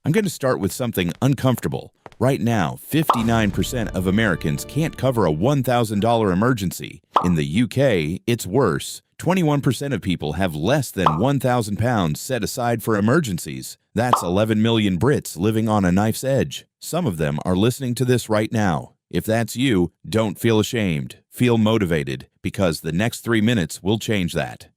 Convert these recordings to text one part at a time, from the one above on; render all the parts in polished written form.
I'm going to start with something uncomfortable. Right now, 59% of Americans can't cover a $1,000 emergency. In the UK, it's worse. 21% of people have less than £1,000 set aside for emergencies. That's 11 million Brits living on a knife's edge. Some of them are listening to this right now. If that's you, don't feel ashamed. Feel motivated, because the next 3 minutes will change that.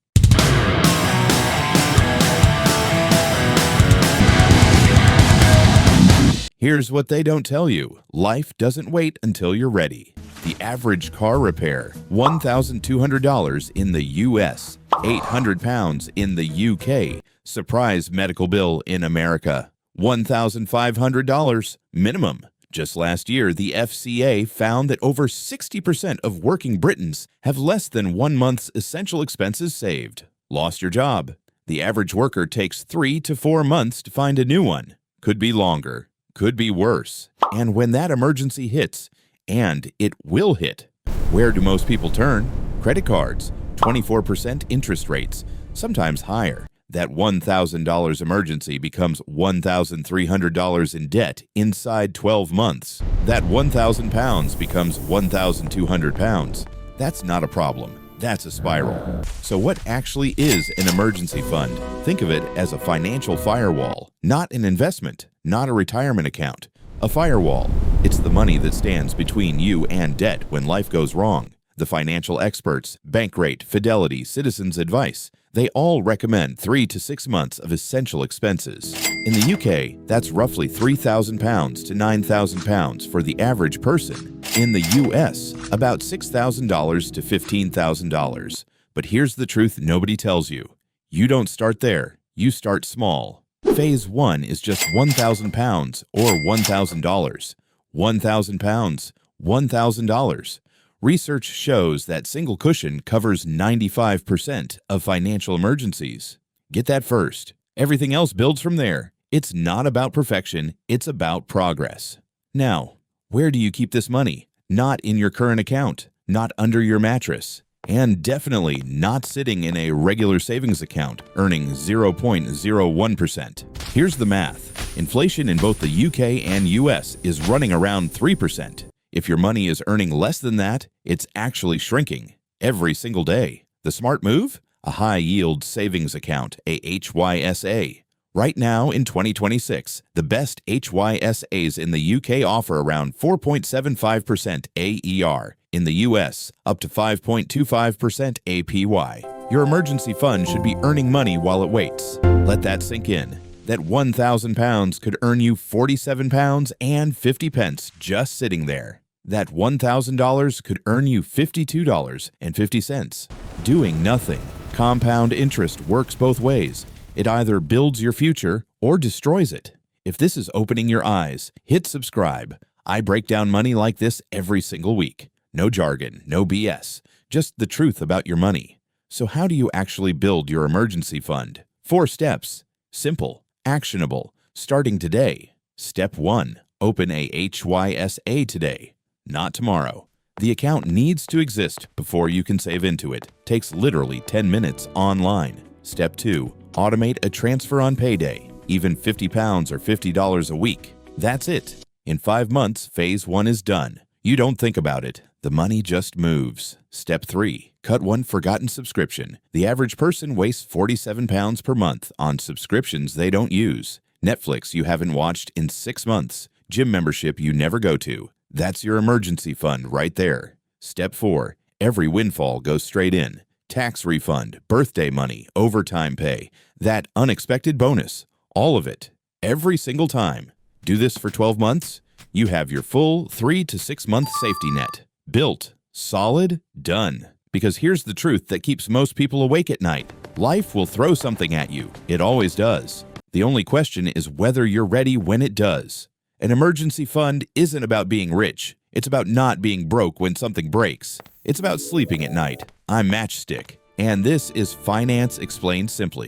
Here's what they don't tell you. Life doesn't wait until you're ready. The average car repair, $1,200 in the US, £800 in the UK. Surprise medical bill in America, $1,500 minimum. Just last year, the FCA found that over 60% of working Britons have less than 1 month's essential expenses saved. Lost your job? The average worker takes 3 to 4 months to find a new one. Could be longer. Could be worse. And when that emergency hits, and it will hit, where do most people turn? Credit cards, 24% interest rates, sometimes higher. That $1,000 emergency becomes $1,300 in debt inside 12 months. That £1,000 becomes £1,200. That's not a problem. That's a spiral. So what actually is an emergency fund? Think of it as a financial firewall, not an investment, not a retirement account. A firewall. It's the money that stands between you and debt when life goes wrong. The financial experts, Bankrate, Fidelity, Citizens Advice, they all recommend 3 to 6 months of essential expenses. In the UK, that's roughly £3,000 to £9,000 for the average person. In the US, about $6,000 to $15,000. But here's the truth nobody tells you. You don't start there. You start small. Phase 1 is just £1,000 or $1,000. £1,000, $1,000. Research shows that single cushion covers 95% of financial emergencies. Get that first. Everything else builds from there. It's not about perfection, it's about progress. Now, where do you keep this money? Not in your current account, not under your mattress, and definitely not sitting in a regular savings account earning 0.01%. Here's the math. Inflation in both the UK and US is running around 3%. If your money is earning less than that, it's actually shrinking every single day. The smart move? A high-yield savings account, a HYSA. Right now, in 2026, the best HYSAs in the UK offer around 4.75% AER. In the US, up to 5.25% APY. Your emergency fund should be earning money while it waits. Let that sink in. That £1,000 could earn you £47.50 just sitting there. That $1,000 could earn you $52.50. Doing nothing. Compound interest works both ways. It either builds your future or destroys it. If this is opening your eyes, hit subscribe. I break down money like this every single week. No jargon, no BS, just the truth about your money. So how do you actually build your emergency fund? 4 steps. Simple. Actionable. Starting today. Step 1. Open a HYSA today, not tomorrow. The account needs to exist before you can save into it. Takes literally 10 minutes online. Step 2. Automate a transfer on payday, even £50 or $50 a week. That's it. In 5 months, phase 1 is done. You don't think about it. The money just moves. Step 3. Cut one forgotten subscription. The average person wastes £47 per month on subscriptions they don't use. Netflix you haven't watched in 6 months. Gym membership you never go to. That's your emergency fund right there. Step 4. Every windfall goes straight in. Tax refund, birthday money, overtime pay, that unexpected bonus. All of it. Every single time. Do this for 12 months. You have your full 3 to 6 month safety net. Built. Solid. Done. Because here's the truth that keeps most people awake at night. Life will throw something at you. It always does. The only question is whether you're ready when it does. An emergency fund isn't about being rich. It's about not being broke when something breaks. It's about sleeping at night. I'm Matchstick, and this is Finance Explained Simply.